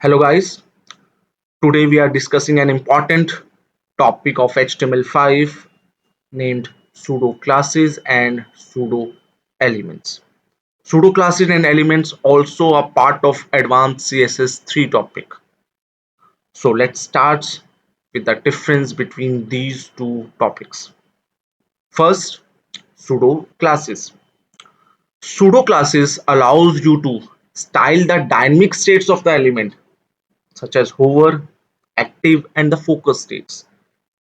Hello guys, today we are discussing an important topic of HTML5 named pseudo classes and pseudo elements. Pseudo classes and elements also are part of advanced CSS3 topic. So let's start with the difference between these two topics. First, pseudo classes. Pseudo classes allows you to style the dynamic states of the element such as hover, active and the focus states,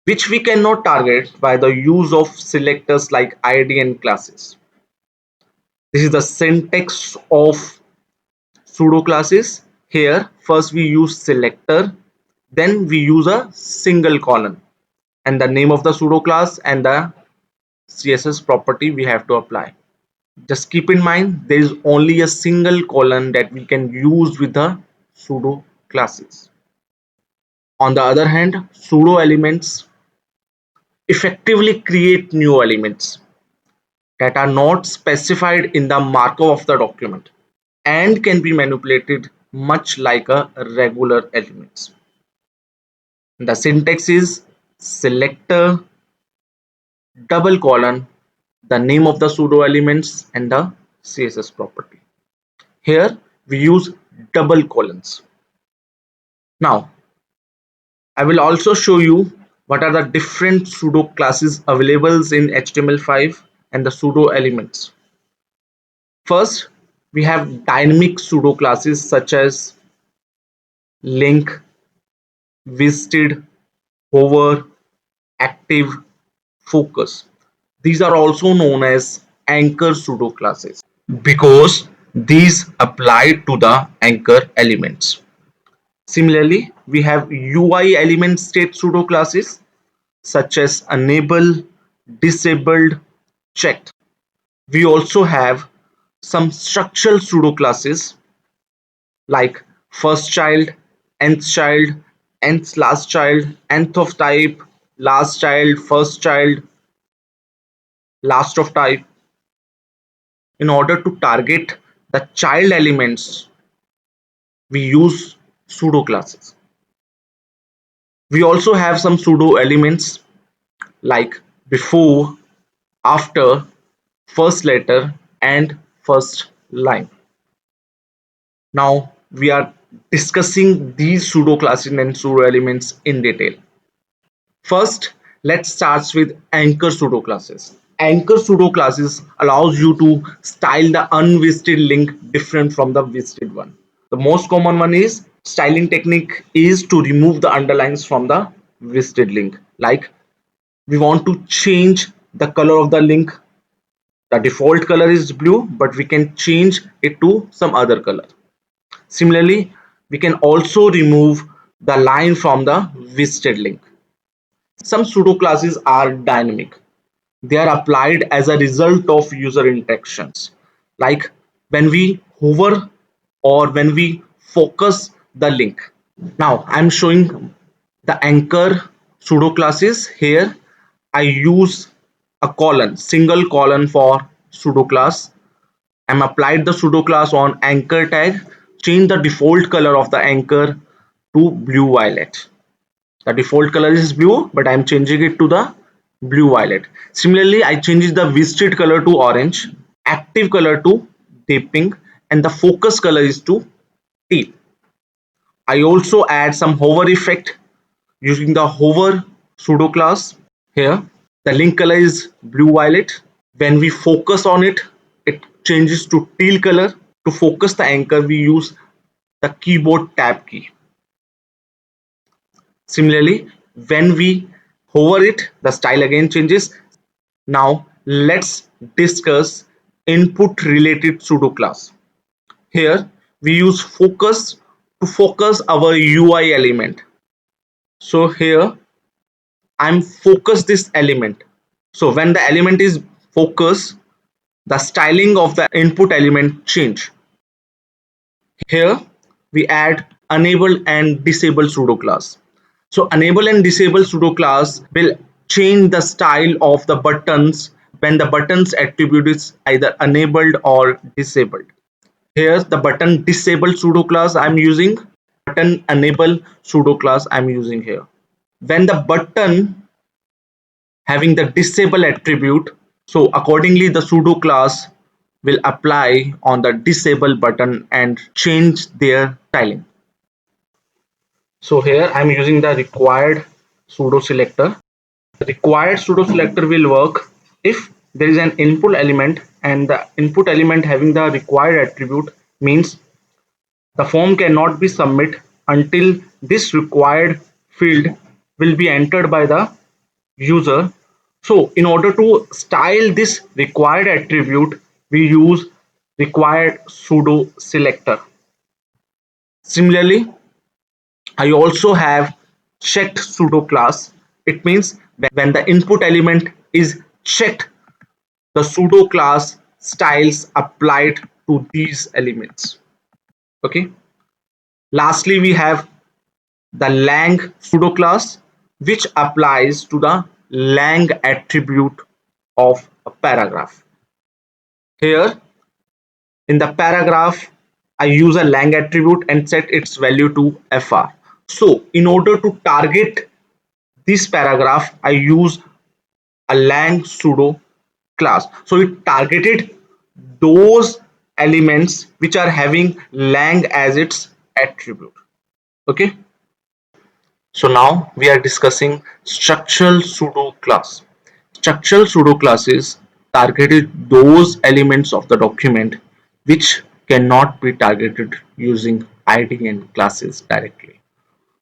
which we cannot target by the use of selectors like id and classes. This is the syntax of pseudo classes. Here, first we use selector, then we use a single colon and the name of the pseudo class and the CSS property we have to apply. Just keep in mind there is only a single colon that we can use with the pseudo classes. On the other hand, pseudo elements effectively create new elements that are not specified in the Markov of the document and can be manipulated much like a regular elements. The syntax is selector double colon the name of the pseudo elements and the CSS property. Here we use double colons. Now I will also show you what are the different pseudo classes available in HTML5 and the pseudo elements. First, we have dynamic pseudo classes such as link, visited, hover, active, focus. These are also known as anchor pseudo classes because these apply to the anchor elements. Similarly, we have UI element state pseudo classes such as enable, disabled, checked. We also have some structural pseudo classes like first child, nth last child, nth of type, last child, first child, last of type. In order to target the child elements, we use pseudo classes. We also have some pseudo elements like before, after, first letter, and first line. Now we are discussing these pseudo classes and pseudo elements in detail. First, let's start with anchor pseudo classes. Anchor pseudo classes allows you to style the unvisited link different from the visited one. The most common one is styling technique is to remove the underlines from the visited link. Like we want to change the color of the link. The default color is blue, but we can change it to some other color. Similarly, we can also remove the line from the visited link. Some pseudo classes are dynamic. They are applied as a result of user interactions, like when we hover or when we focus the link. Now I'm showing the anchor pseudo classes. Here I use a colon, single colon for pseudo class. I'm applied the pseudo class on anchor tag, change the default color of the anchor to blue violet. The default color is blue, but I'm changing it to the blue violet. Similarly, I change the visited color to orange, active color to deep pink, and the focus color is to teal. I also add some hover effect using the hover pseudo class. Here the link color is blue violet. When we focus on it, it changes to teal color. To focus the anchor, we use the keyboard tab key. Similarly, when we hover it, the style again changes. Now let's discuss input related pseudo class. Here we use focus to focus our UI element. So here I'm focus this element. So when the element is focus, the styling of the input element change. Here we add enable and disable pseudo class. So enable and disable pseudo class will change the style of the buttons when the buttons attribute is either enabled or disabled. Here's the button disable pseudo class I'm using. button enable pseudo class I'm using here. When the button having the disable attribute, so accordingly the pseudo class will apply on the disable button and change their styling. So here I'm using the required pseudo selector. The required pseudo selector will work if there is an input element and the input element having the required attribute, means the form cannot be submitted until this required field will be entered by the user. So in order to style this required attribute, we use required pseudo selector. Similarly, I also have checked pseudo class. It means when the input element is checked, the pseudo class styles applied to these elements. Okay. Lastly, we have the lang pseudo class, which applies to the lang attribute of a paragraph. Here in the paragraph, I use a lang attribute and set its value to fr. So in order to target this paragraph, I use a lang pseudo class. So it targeted those elements which are having lang as its attribute. Okay. So now we are discussing structural pseudo class. Structural pseudo classes targeted those elements of the document which cannot be targeted using ID and classes directly.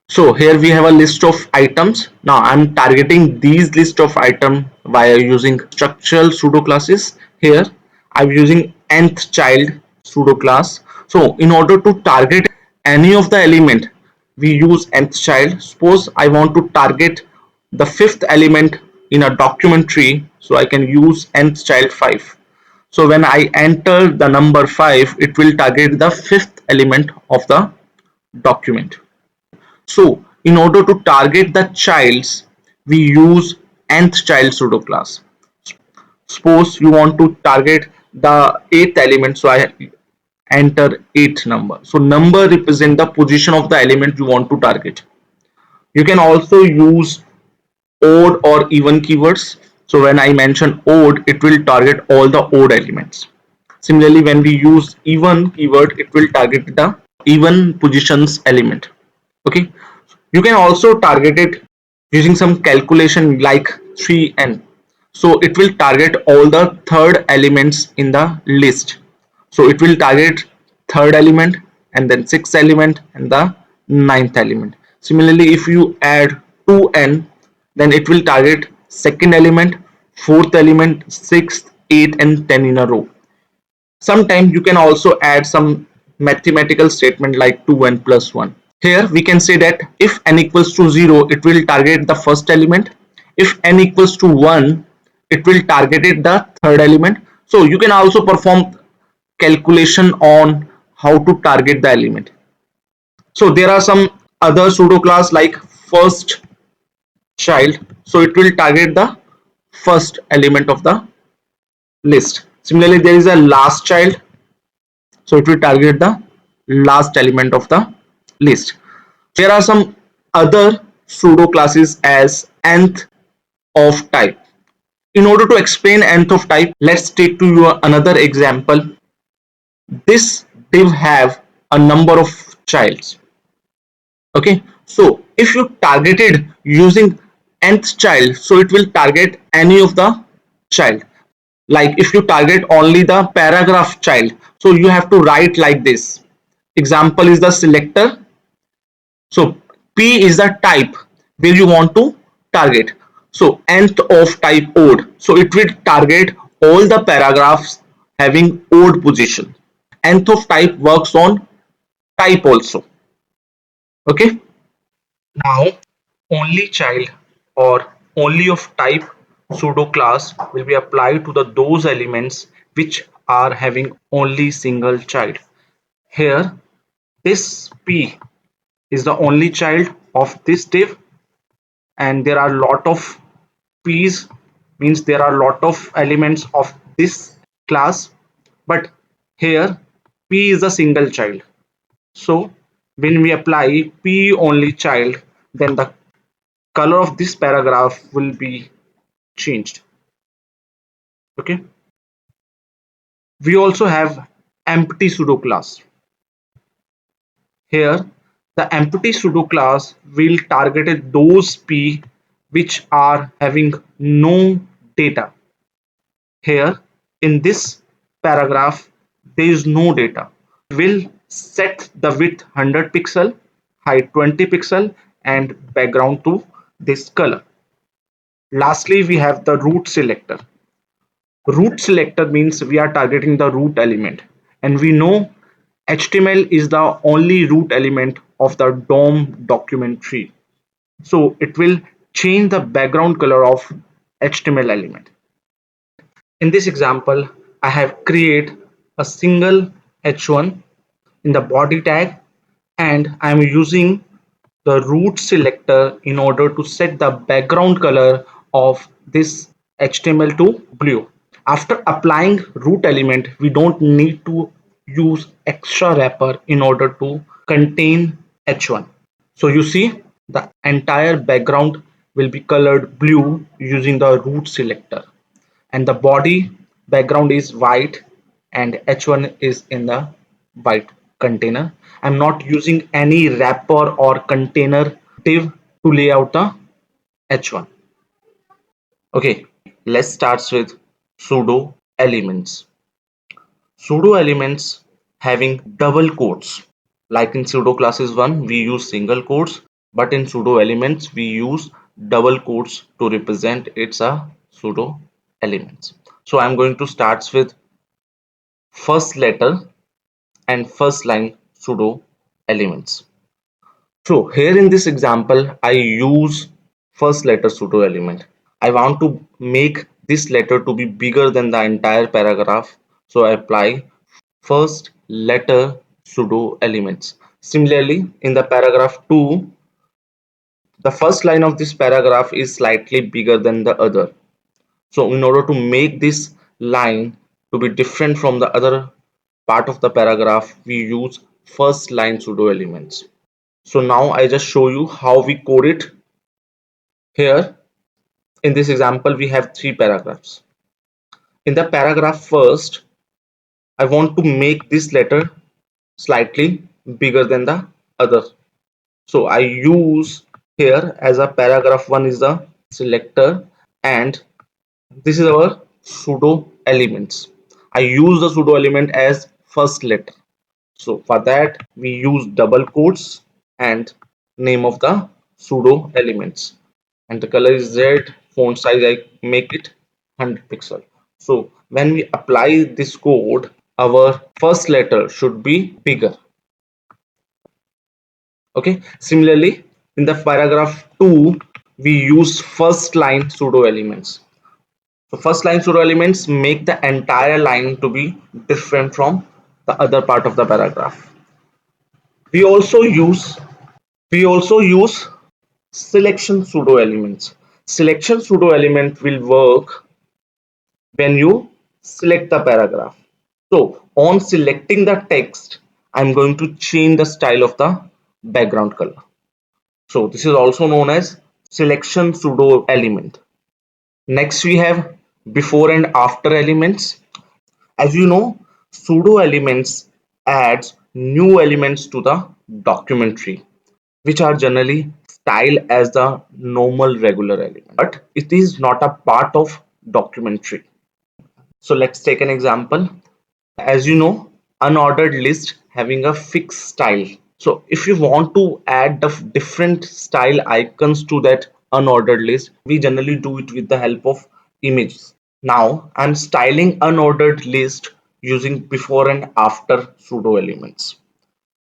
So here we have a list of items. Now I'm targeting these list of items via using structural pseudo classes. Here I'm using nth child pseudo class. So in order to target any of the element, we use nth child. Suppose I want to target the fifth element in a document tree, so I can use nth child 5. So when I enter the number 5, it will target the fifth element of the document. So in order to target the childs, we use nth child pseudo class. Suppose you want to target the eighth element, so I enter eighth number. So number represent the position of the element you want to target. You can also use odd or even keywords. So when I mention odd, it will target all the odd elements. Similarly, when we use even keyword, it will target the even positions element. Okay. You can also target it using some calculation like 3n. So it will target all the third elements in the list. So it will target third element and then sixth element and the ninth element. Similarly, if you add 2n, then it will target second element, fourth element, sixth, 8 and 10 in a row. Sometimes you can also add some mathematical statement like 2n plus 1. Here we can say that if n equals to 0, it will target the first element. If n equals to 1, it will target it the third element. So you can also perform calculation on how to target the element. So there are some other pseudo class like first child. So it will target the first element of the list. Similarly, there is a last child. So it will target the last element of the list. There are some other pseudo classes as nth of type. In order to explain nth of type, let's take to you another example. This div have a number of childs. Okay, so if you targeted using nth child, so it will target any of the child. Like if you target only the paragraph child, so you have to write like this. Example is the selector. So P is the type where you want to target. So nth of type odd. So it will target all the paragraphs having odd position. Nth of type works on type also. Okay. Now only child or only of type pseudo class will be applied to the those elements which are having only single child. Here this P is the only child of this div, and there are lot of p's, means there are lot of elements of this class, but here p is a single child. So When we apply P only child, then the color of this paragraph will be changed. Okay. We also have empty pseudo class. Here, the empty pseudo class will target those P which are having no data. Here, in this paragraph, there is no data. Will set the width 100 pixel, height 20 pixel, and background to this color. Lastly, we have the root selector. Root selector means we are targeting the root element, and we know HTML is the only root element of the DOM document tree. So it will change the background color of HTML element. In this example, I have created a single h1 in the body tag, and I am using the root selector in order to set the background color of this HTML to blue. After applying root element, we don't need to use extra wrapper in order to contain h1. So you see the entire background will be colored blue using the root selector, and the body background is white and h1 is in the white container. I'm not using any wrapper or container div to lay out the h1. Okay, let's start with pseudo elements. Pseudo elements having double quotes. Like in pseudo classes 1, we use single quotes, but in pseudo elements, we use double quotes to represent it's a pseudo elements. So I'm going to start with first letter and first line pseudo elements. So here in this example, I use first letter pseudo element. I want to make this letter to be bigger than the entire paragraph. So I apply first letter pseudo elements. Similarly, in the paragraph 2, the first line of this paragraph is slightly bigger than the other. So in order to make this line to be different from the other part of the paragraph, we use first line pseudo elements. So now I just show you how we code it. Here in this example, we have three paragraphs. In the paragraph first, I want to make this letter slightly bigger than the other. So I use here as a paragraph 1 is the selector, and this is our pseudo elements. I use the pseudo element as first letter. So for that we use double quotes and name of the pseudo elements, and the color is red. Font size I make it 100 pixel. So when we apply this code, our first letter should be bigger. Okay, similarly in the paragraph 2 we use first line pseudo elements. So first line pseudo elements make the entire line to be different from the other part of the paragraph. We also use selection pseudo elements. Selection pseudo element will work when you select the paragraph. So on selecting the text, I'm going to change the style of the background color. So this is also known as selection pseudo element. Next we have before and after elements. As you know, pseudo elements adds new elements to the document tree, which are generally styled as the normal regular element, but it is not a part of document tree. So let's take an example. As you know, unordered list having a fixed style. So if you want to add the different style icons to that unordered list, we generally do it with the help of images. Now I'm styling unordered list using before and after pseudo elements.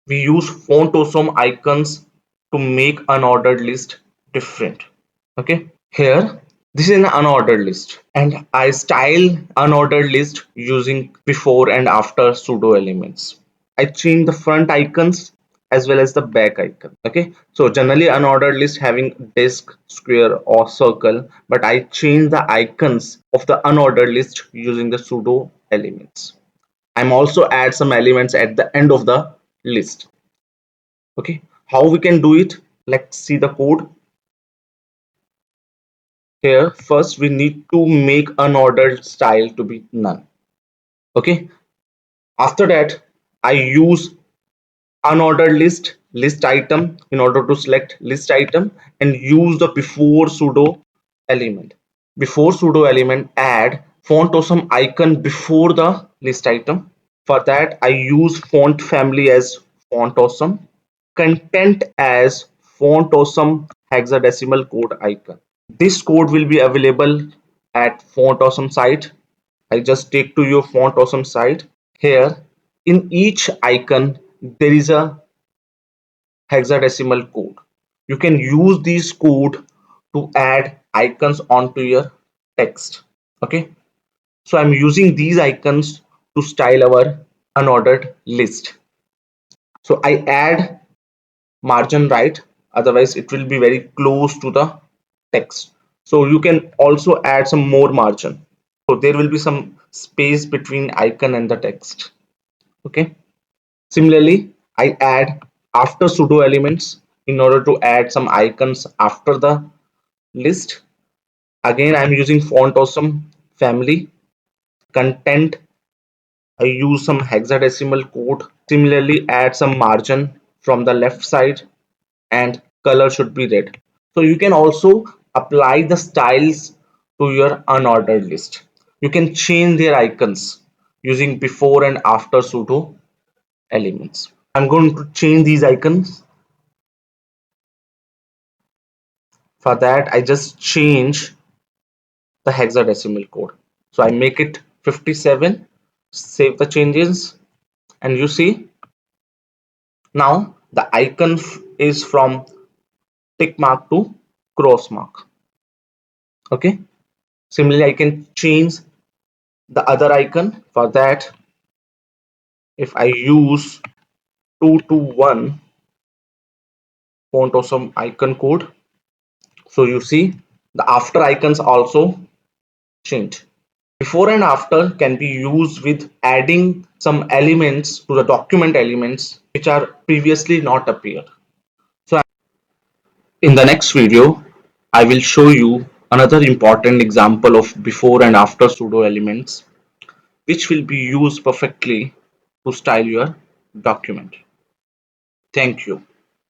We use font awesome icons to make unordered list different. Okay, here this is an unordered list, and I style unordered list using before and after pseudo elements. I change the front icons as well as the back icon. Okay, so generally unordered list having disk, square or circle, but I change the icons of the unordered list using the pseudo elements. I'm also add some elements at the end of the list. Okay, how we can do it? Let's see the code. Here first we need to make unordered style to be none. Okay, after that I use unordered list item in order to select list item and use the before pseudo element. Before pseudo element, add font awesome icon before the list item. For that I use font family as font awesome, content as font awesome hexadecimal code icon. This code will be available at font awesome site. I just take to your font awesome site. Here in each icon there is a hexadecimal code. You can use this code to add icons onto your text. Okay, so I'm using these icons to style our unordered list. So I add margin right, otherwise it will be very close to the text. So you can also add some more margin, so there will be some space between icon and the text. Okay, similarly I add after pseudo elements in order to add some icons after the list. Again I'm using font awesome family. Content, I use some hexadecimal code. Similarly add some margin from the left side and color should be red. So you can also apply the styles to your unordered list. You can change their icons using before and after pseudo elements. I'm going to change these icons. For that I just change the hexadecimal code. So I make it 57, save the changes, and you see now the icon is from tick mark to cross mark. Okay, similarly I can change the other icon. For that if I use 221 font awesome icon code, so you see the after icons also change. Before and after can be used with adding some elements to the document elements which are previously not appeared. So in the next video I will show you another important example of before and after pseudo elements which will be used perfectly to style your document. Thank you.